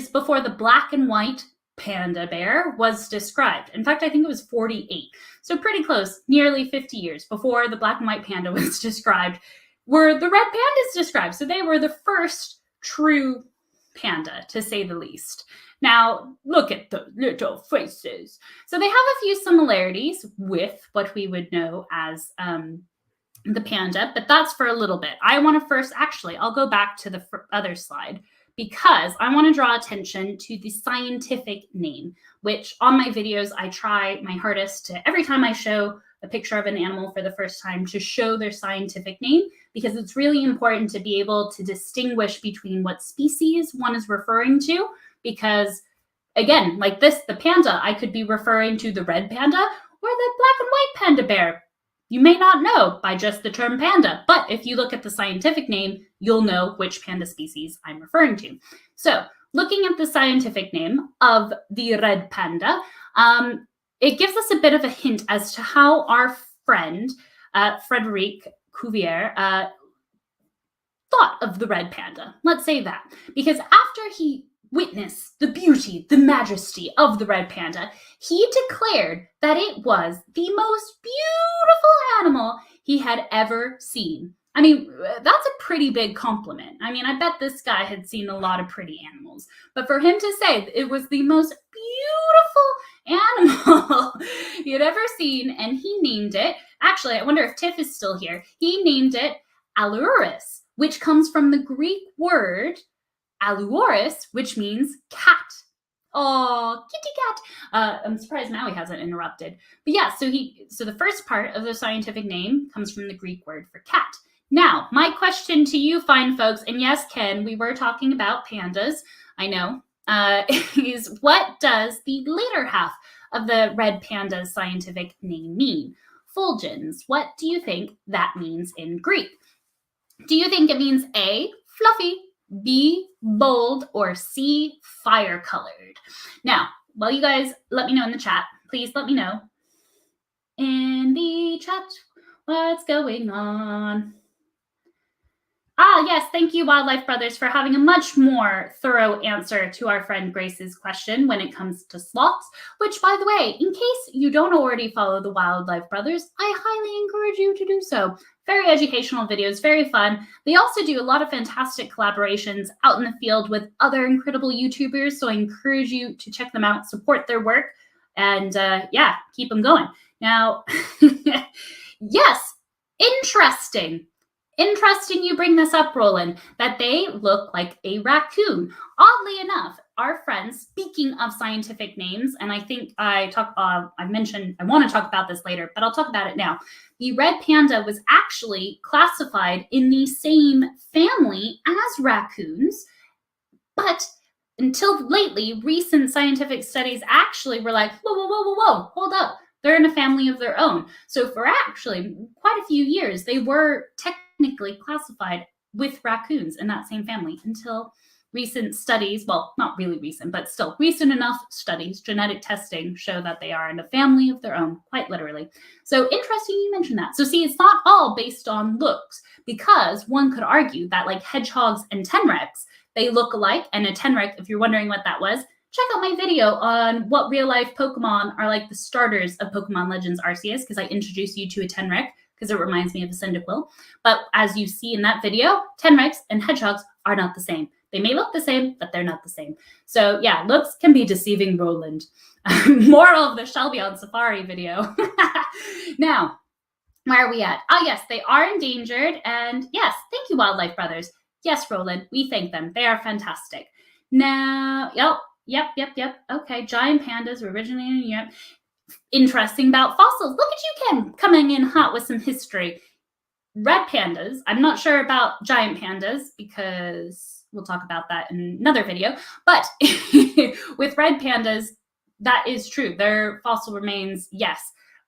before the black and white panda bear was described. In fact, I think it was 48. So pretty close, nearly 50 years before the black and white panda was described, were the red pandas described. So they were the first true panda, to say the least. Now, look at the little faces. So they have a few similarities with what we would know as the panda, but that's for a little bit. I want to first, I'll go back to the other slide because I want to draw attention to the scientific name, which on my videos, I try my hardest to, every time I show a picture of an animal for the first time, to show their scientific name, because it's really important to be able to distinguish between what species one is referring to. Because again, like this, the panda, I could be referring to the red panda or the black and white panda bear. You may not know by just the term panda, but if you look at the scientific name, you'll know which panda species I'm referring to. So looking at the scientific name of the red panda, it gives us a bit of a hint as to how our friend, Frédéric Cuvier, thought of the red panda. Let's say that. Because after he witnessed the beauty, the majesty of the red panda, he declared that it was the most beautiful animal he had ever seen. I mean, that's a pretty big compliment. I mean, I bet this guy had seen a lot of pretty animals. But for him to say it was the most beautiful animal he had ever seen, and he named it, actually, I wonder if Tiff is still here, he named it Aluris, which comes from the Greek word Aluoris, which means cat. Oh, kitty cat. I'm surprised Maui hasn't interrupted. But yeah, so the first part of the scientific name comes from the Greek word for cat. Now, my question to you fine folks, and yes, Ken, we were talking about pandas, I know, is what does the later half of the red panda's scientific name mean? Fulgens. What do you think that means in Greek? Do you think it means A, fluffy, B, bold, or C, fire-colored? Now, while you guys let me know in the chat, please let me know in the chat what's going on. Ah, yes, thank you, Wildlife Brothers, for having a much more thorough answer to our friend Grace's question when it comes to sloths, which, by the way, in case you don't already follow the Wildlife Brothers, I highly encourage you to do so. very educational videos, very fun. They also do a lot of fantastic collaborations out in the field with other incredible YouTubers. So I encourage you to check them out, support their work, and yeah, keep them going. Now, yes, interesting. Interesting you bring this up, Roland, that they look like a raccoon. Oddly enough, our friends, speaking of scientific names, and I think I mentioned I want to talk about this later, but I'll talk about it now. The red panda was actually classified in the same family as raccoons, but until lately, recent scientific studies actually were like, whoa, hold up. They're in a family of their own. So for actually quite a few years, they were technically classified with raccoons in that same family until recent studies, well, not really recent, but still recent enough studies, genetic testing, show that they are in a family of their own, quite literally. So interesting you mentioned that. So see, it's not all based on looks, because one could argue that like hedgehogs and tenrecs, they look alike, and a tenrec, if you're wondering what that was, check out my video on what real-life Pokemon are like the starters of Pokemon Legends Arceus, because I introduced you to a tenrec, because it reminds me of a Cyndaquil. But as you see in that video, tenrecs and hedgehogs are not the same. They may look the same, but they're not the same. So yeah, looks can be deceiving, Roland. Moral of the Shelby on Safari video. Now, where are we at? Ah, yes, they are endangered. And yes, thank you, Wildlife Brothers. Yes, Roland, we thank them. They are fantastic. Now, yep. Okay, giant pandas were originated in Europe. Interesting about fossils. Look at you, Ken, coming in hot with some history. Red pandas. I'm not sure about giant pandas because we'll talk about that in another video. But with red pandas, that is true. Their fossil remains, yes.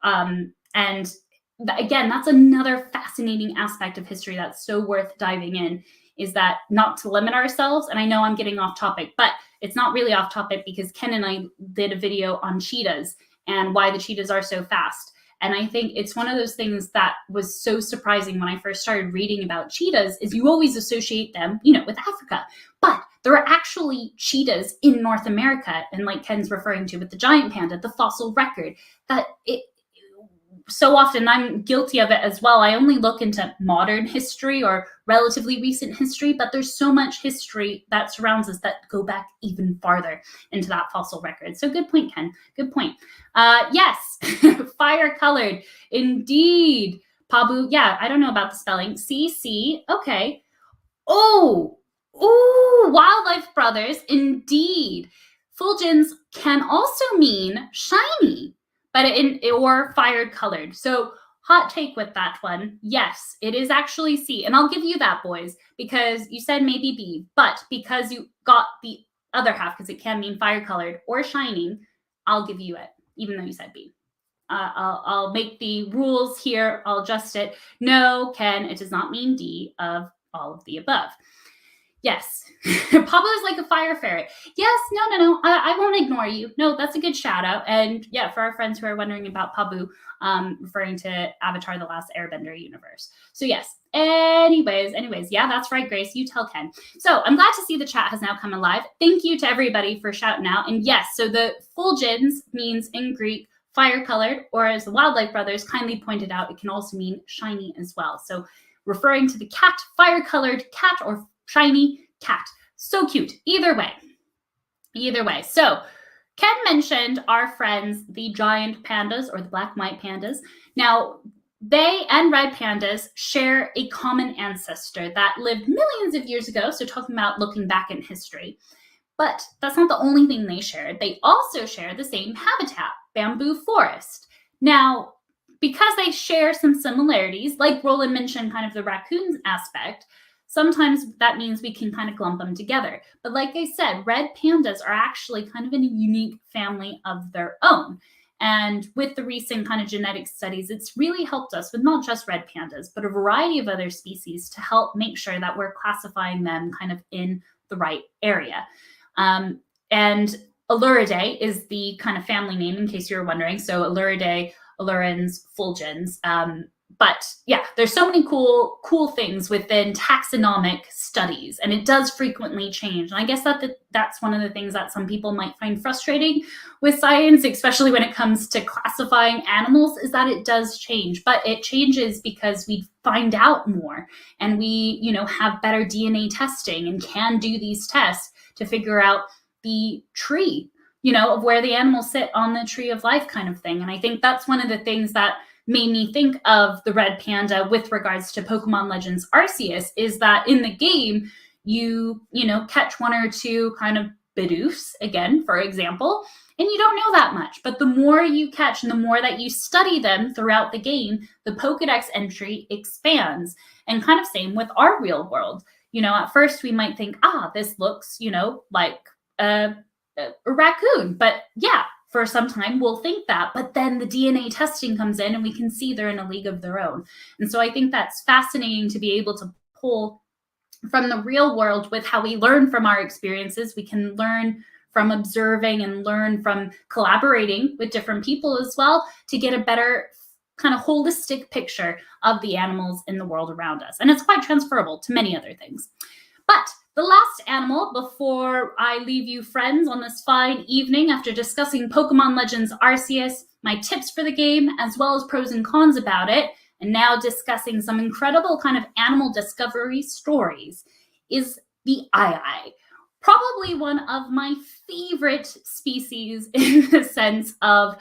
And again, that's another fascinating aspect of history that's so worth diving in, is that not to limit ourselves. And I know I'm getting off topic, but it's not really off topic because Ken and I did a video on cheetahs and why the cheetahs are so fast. And I think it's one of those things that was so surprising when I first started reading about cheetahs, is you always associate them, with Africa. But there are actually cheetahs in North America. And like Ken's referring to with the giant panda, the fossil record, that so often I'm guilty of it as well. I only look into modern history or relatively recent history, but there's so much history that surrounds us that go back even farther into that fossil record. So good point, Ken. Good point. Yes, fire colored. Indeed. Pabu, yeah, I don't know about the spelling. CC, okay. Oh, Wildlife Brothers, indeed. Fulgens can also mean shiny, but or fired colored. So hot take with that one. Yes, it is actually C. And I'll give you that, boys, because you said maybe B, but because you got the other half, because it can mean fire colored or shining, I'll give you it, even though you said B. I'll make the rules here. I'll adjust it. No, Ken, it does not mean D of all of the above. Yes. Pablo is like a fire ferret. Yes, no. I won't ignore you. No, that's a good shout out. And yeah, for our friends who are wondering about Pabu, referring to Avatar: The Last Airbender universe. So yes, anyways, yeah, that's right, Grace. You tell Ken. So I'm glad to see the chat has now come alive. Thank you to everybody for shouting out. And yes, so the fulgens means in Greek fire colored, or as the Wildlife Brothers kindly pointed out, it can also mean shiny as well. So referring to the cat, fire colored cat, or shiny cat. So cute. Either way. So Ken mentioned our friends, the giant pandas, or the black and white pandas. Now, they and red pandas share a common ancestor that lived millions of years ago. So talking about looking back in history. But that's not the only thing they shared. They also share the same habitat, bamboo forest. Now, because they share some similarities, like Roland mentioned, kind of the raccoons aspect, sometimes that means we can kind of clump them together. But like I said, red pandas are actually kind of in a unique family of their own. And with the recent kind of genetic studies, it's really helped us with not just red pandas, but a variety of other species to help make sure that we're classifying them kind of in the right area. And Alluridae is the kind of family name, in case you're wondering. So Alluridae, Allurans, Fulgens. But yeah, there's so many cool things within taxonomic studies, and it does frequently change. And I guess that's one of the things that some people might find frustrating with science, especially when it comes to classifying animals, is that it does change. But it changes because we find out more, and we, have better DNA testing and can do these tests to figure out the tree, of where the animals sit on the tree of life kind of thing. And I think that's one of the things that made me think of the red panda with regards to Pokemon Legends Arceus, is that in the game, you catch one or two kind of Bidoofs, again, for example, and you don't know that much. But the more you catch and the more that you study them throughout the game, the Pokedex entry expands. And kind of same with our real world. At first we might think, this looks, like a raccoon. But yeah, for some time we'll think that, but then the DNA testing comes in and we can see they're in a league of their own. And so I think that's fascinating to be able to pull from the real world with how we learn from our experiences. We can learn from observing and learn from collaborating with different people as well to get a better kind of holistic picture of the animals in the world around us. And it's quite transferable to many other things. But the last animal before I leave you friends on this fine evening after discussing Pokemon Legends Arceus, my tips for the game, as well as pros and cons about it, and now discussing some incredible kind of animal discovery stories, is the eye. Probably one of my favorite species in the sense of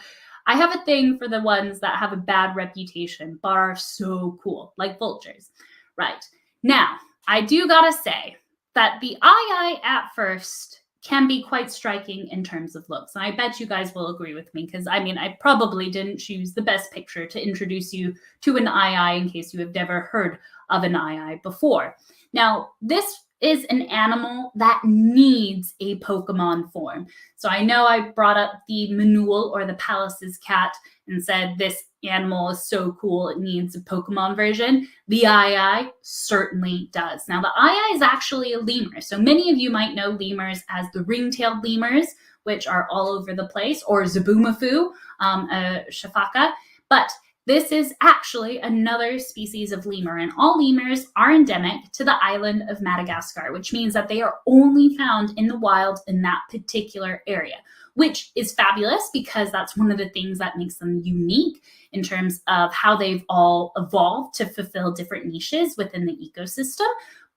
I have a thing for the ones that have a bad reputation but are so cool, like vultures. Right. Now, I do gotta say that the eye at first can be quite striking in terms of looks. And I bet you guys will agree with me, because I probably didn't choose the best picture to introduce you to an eye in case you have never heard of an eye before. Now, this is an animal that needs a Pokemon form. So I know I brought up the Manul, or the Palace's cat, and said this animal is so cool it needs a Pokemon version. The eye certainly does. Now, the eye is actually a lemur. So many of you might know lemurs as the ring-tailed lemurs, which are all over the place, or Zabumafu, Shafaka. But this is actually another species of lemur, and all lemurs are endemic to the island of Madagascar, which means that they are only found in the wild in that particular area, which is fabulous because that's one of the things that makes them unique in terms of how they've all evolved to fulfill different niches within the ecosystem.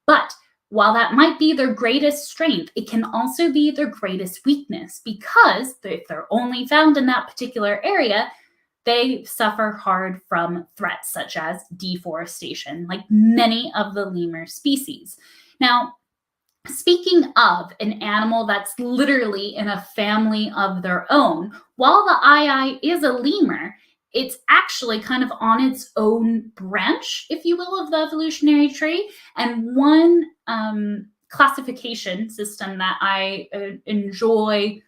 But while that might be their greatest strength, it can also be their greatest weakness, because if they're only found in that particular area, they suffer hard from threats such as deforestation, like many of the lemur species. Now, speaking of an animal that's literally in a family of their own, while the eye is a lemur, it's actually kind of on its own branch, if you will, of the evolutionary tree. And one classification system that I enjoy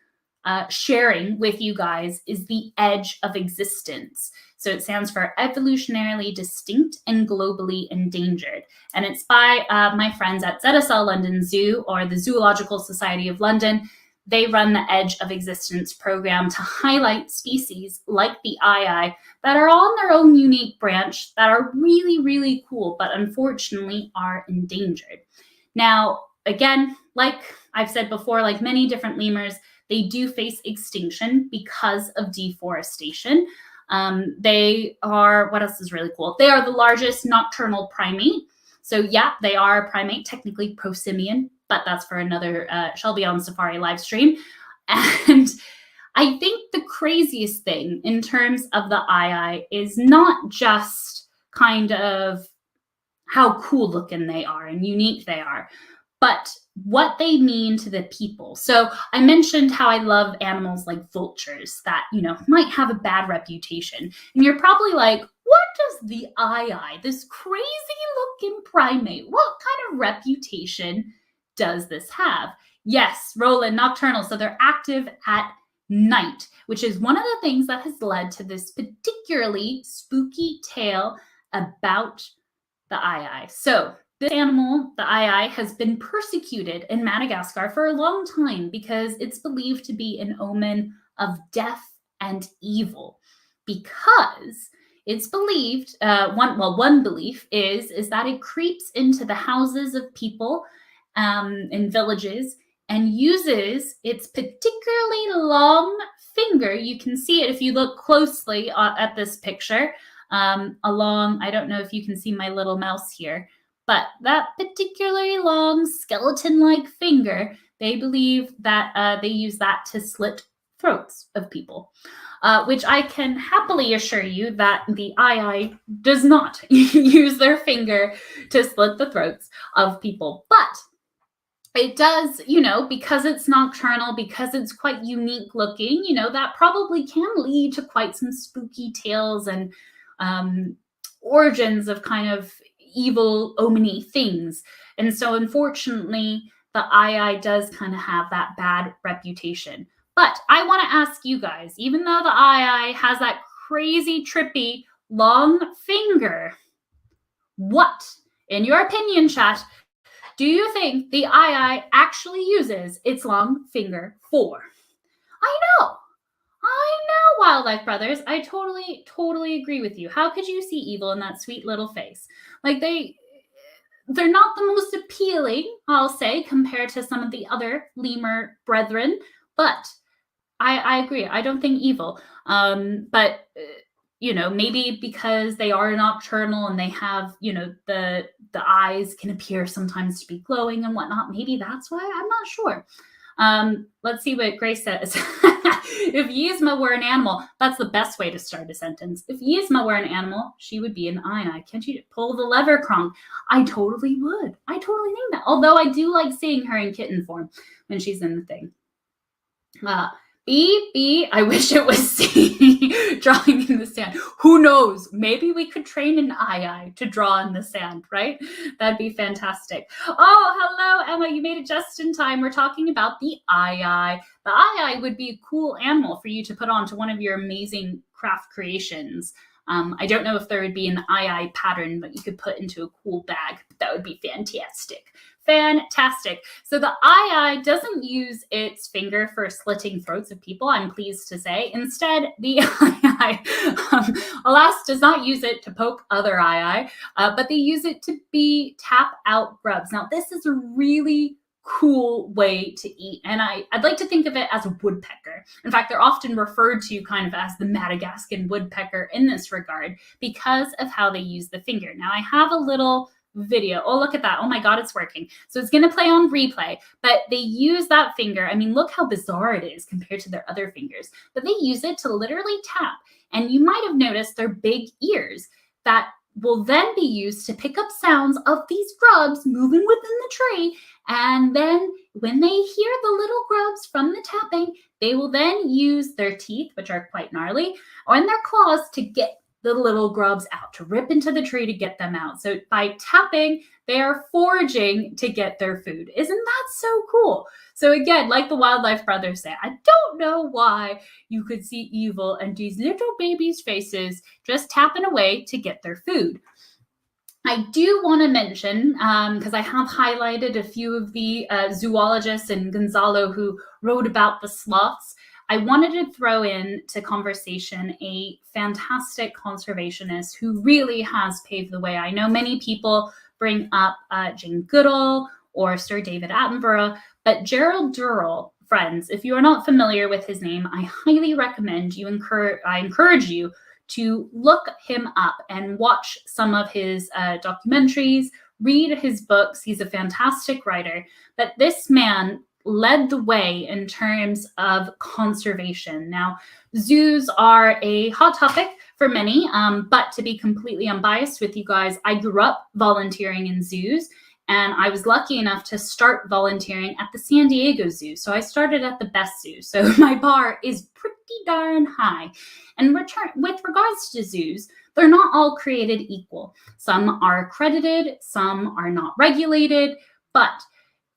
sharing with you guys is the edge of existence. So it stands for evolutionarily distinct and globally endangered. And it's by my friends at ZSL London Zoo, or the Zoological Society of London. They run the Edge of Existence program to highlight species like the eye that are on their own unique branch that are really, really cool, but unfortunately are endangered. Now, again, like I've said before, like many different lemurs, they do face extinction because of deforestation. They are, what else is really cool? They are the largest nocturnal primate. So yeah, they are a primate, technically prosimian, but that's for another Shelby on Safari live stream. And I think the craziest thing in terms of the eye is not just kind of how cool looking they are and unique they are, but what they mean to the people. So I mentioned how I love animals like vultures that, might have a bad reputation. And you're probably like, what does the eye, this crazy looking primate, what kind of reputation does this have? Yes, Roland, nocturnal. So they're active at night, which is one of the things that has led to this particularly spooky tale about the eye. So this animal, the eye, has been persecuted in Madagascar for a long time because it's believed to be an omen of death and evil, because It's believed, one belief is that it creeps into the houses of people in villages and uses its particularly long finger. You can see it if you look closely at this picture. Along, I don't know if you can see my little mouse here, but that particularly long skeleton-like finger, they believe that they use that to slit throats of people. Which I can happily assure you that the eye does not use their finger to slit the throats of people. But it does, because it's nocturnal, because it's quite unique looking, that probably can lead to quite some spooky tales and origins of kind of evil, omeny things. And so unfortunately, the eye does kind of have that bad reputation. But I want to ask you guys, even though the eye has that crazy, trippy, long finger, what, in your opinion, chat, do you think the eye actually uses its long finger for? I know, Wildlife Brothers. I totally agree with you. How could you see evil in that sweet little face? Like, they're not the most appealing, I'll say, compared to some of the other lemur brethren, but I agree. I don't think evil. But maybe because they are nocturnal and they have, the eyes can appear sometimes to be glowing and whatnot. Maybe that's why. I'm not sure. Let's see what Grace says. If Yzma were an animal, that's the best way to start a sentence. If Yzma were an animal, she would be an eye. Can't you pull the lever, Kronk? I totally would. I totally think that. Although I do like seeing her in kitten form when she's in the thing. B, I wish it was C, drawing in the sand. Who knows? Maybe we could train an eye to draw in the sand, right? That'd be fantastic. Oh, hello, Emma. You made it just in time. We're talking about the eye. The eye would be a cool animal for you to put onto one of your amazing craft creations. I don't know if there would be an eye pattern that you could put into a cool bag, but that would be fantastic. Fantastic. So the eye doesn't use its finger for slitting throats of people, I'm pleased to say. Instead, the eye, alas, does not use it to poke other eye, but they use it to tap out grubs. Now, this is a really cool way to eat, and I'd like to think of it as a woodpecker. In fact, they're often referred to kind of as the Madagascan woodpecker in this regard because of how they use the finger. Now, I have a little video. Oh, look at that. Oh my God, it's working. So it's going to play on replay, but they use that finger. I mean, look how bizarre it is compared to their other fingers, but they use it to literally tap. And you might have noticed their big ears that will then be used to pick up sounds of these grubs moving within the tree. And then when they hear the little grubs from the tapping, they will then use their teeth, which are quite gnarly, or in their claws to get the little grubs out, to rip into the tree to get them out. So by tapping, they are foraging to get their food. Isn't that so cool? So again, like the Wildlife Brothers say, I don't know why you could see evil in these little babies' faces just tapping away to get their food. I do want to mention, because I have highlighted a few of the zoologists and Gonzalo who wrote about the sloths, I wanted to throw into conversation a fantastic conservationist who really has paved the way. I know many people bring up Jane Goodall or Sir David Attenborough, but Gerald DURRELL, friends, if you are not familiar with his name, I highly recommend I encourage you to look him up and watch some of his documentaries, read his books. He's a fantastic writer, but this man led the way in terms of conservation. Now, zoos are a hot topic for many, but to be completely unbiased with you guys, I grew up volunteering in zoos, and I was lucky enough to start volunteering at the San Diego Zoo. So I started at the best zoo. So my bar is pretty darn high. And with regards to zoos, they're not all created equal. Some are accredited, some are not regulated, but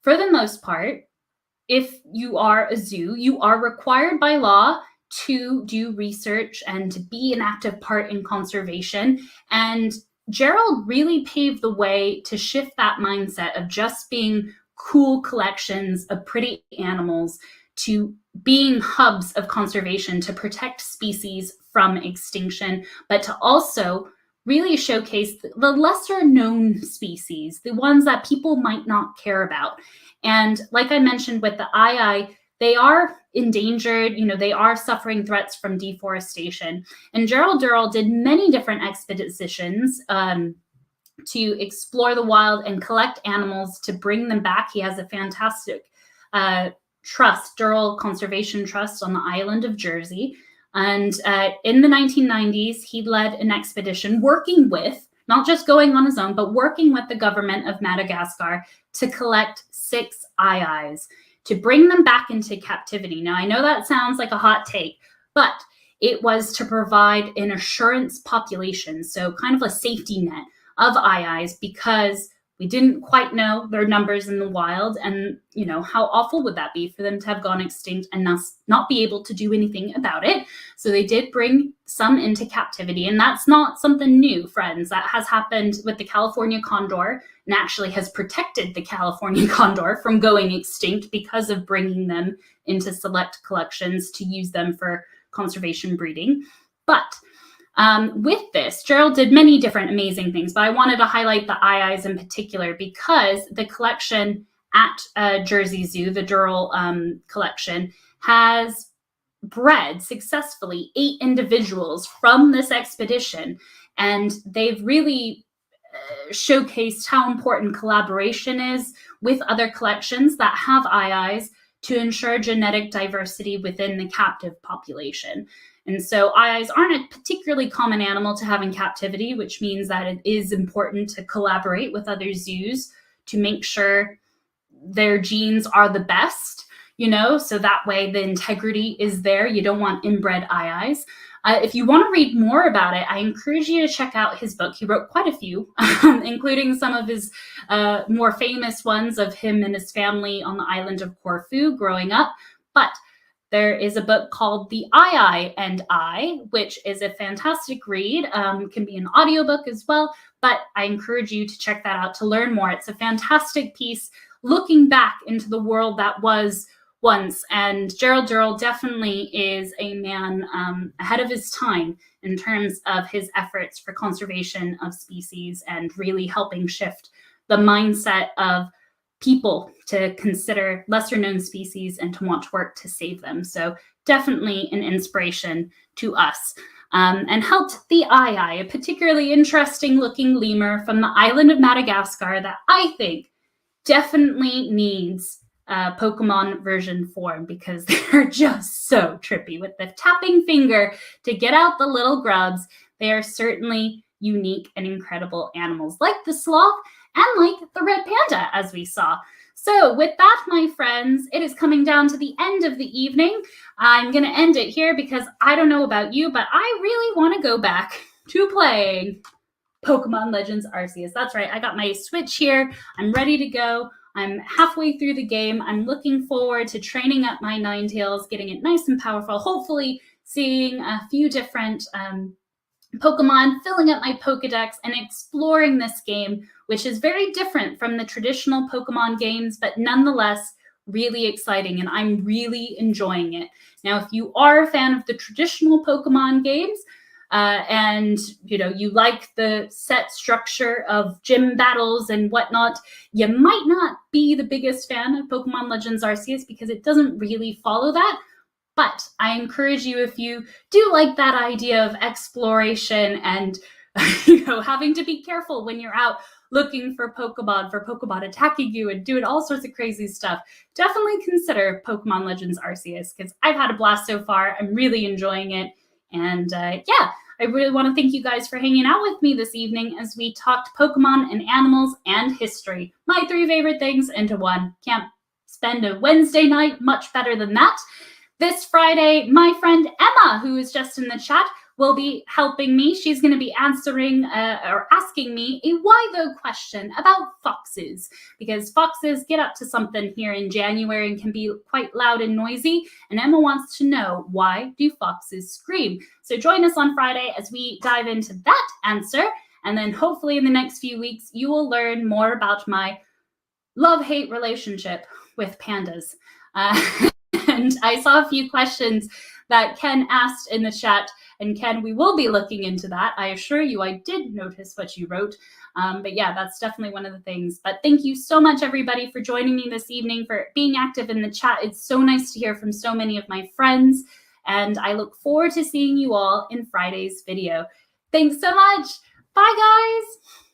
for the most part, if you are a zoo, you are required by law to do research and to be an active part in conservation. And Gerald really paved the way to shift that mindset of just being cool collections of pretty animals to being hubs of conservation to protect species from extinction, but to also really showcase the lesser known species, the ones that people might not care about. And like I mentioned with the ii, they are endangered, they are suffering threats from deforestation. And Gerald Durrell did many different expeditions to explore the wild and collect animals to bring them back. He has a fantastic trust, Durrell Conservation Trust, on the island of Jersey. And in the 1990s, he led an expedition working with, not just going on his own, but working with the government of Madagascar to collect 6 ii, to bring them back into captivity. Now, I know that sounds like a hot take, but it was to provide an assurance population, so kind of a safety net of ii, because we didn't quite know their numbers in the wild. And, how awful would that be for them to have gone extinct and not be able to do anything about it? So they did bring some into captivity. And that's not something new, friends. That has happened with the California condor, and actually has protected the California condor from going extinct because of bringing them into select collections to use them for conservation breeding. But with this, Gerald did many different amazing things, but I wanted to highlight the ii in particular because the collection at Jersey Zoo, the Durrell collection, has bred successfully 8 individuals from this expedition. And they've really showcased how important collaboration is with other collections that have iis to ensure genetic diversity within the captive population. And so iis aren't a particularly common animal to have in captivity, which means that it is important to collaborate with other zoos to make sure their genes are the best, so that way the integrity is there. You don't want inbred iis. If you want to read more about it, I encourage you to check out his book. He wrote quite a few, including some of his more famous ones of him and his family on the island of Corfu growing up. But there is a book called The Ii and I, which is a fantastic read. Can be an audiobook as well, but I encourage you to check that out to learn more. It's a fantastic piece looking back into the world that was once. And Gerald Durrell definitely is a man ahead of his time in terms of his efforts for conservation of species and really helping shift the mindset of people to consider lesser known species and to want to work to save them. So definitely an inspiration to us. And helped the ii, a particularly interesting looking lemur from the island of Madagascar that I think definitely needs Pokemon version form, because they're just so trippy with the tapping finger to get out the little grubs. They are certainly unique and incredible animals, like the sloth and like the red panda, as we saw. So with that, my friends, it is coming down to the end of the evening. I'm going to end it here because I don't know about you, but I really want to go back to playing Pokemon Legends Arceus. That's right. I got my Switch here. I'm ready to go. I'm halfway through the game. I'm looking forward to training up my Ninetales, getting it nice and powerful, hopefully seeing a few different Pokemon, filling up my Pokedex, and exploring this game, which is very different from the traditional Pokemon games, but nonetheless really exciting, and I'm really enjoying it. Now, if you are a fan of the traditional Pokemon games, and you like the set structure of gym battles and whatnot, you might not be the biggest fan of Pokemon Legends Arceus because it doesn't really follow that. But I encourage you, if you do like that idea of exploration and having to be careful when you're out looking for Pokemon attacking you and doing all sorts of crazy stuff, definitely consider Pokemon Legends Arceus, because I've had a blast so far. I'm really enjoying it. And I really want to thank you guys for hanging out with me this evening as we talked Pokemon and animals and history. My 3 favorite things into one. Can't spend a Wednesday night much better than that. This Friday, my friend Emma, who is just in the chat, will be helping me. She's going to be answering or asking me a why though question about foxes, because foxes get up to something here in January and can be quite loud and noisy. And Emma wants to know, why do foxes scream? So join us on Friday as we dive into that answer. And then hopefully in the next few weeks, you will learn more about my love-hate relationship with pandas. And I saw a few questions that Ken asked in the chat. And Ken, we will be looking into that. I assure you, I did notice what you wrote. But yeah, that's definitely one of the things. But thank you so much, everybody, for joining me this evening, for being active in the chat. It's so nice to hear from so many of my friends. And I look forward to seeing you all in Friday's video. Thanks so much. Bye, guys.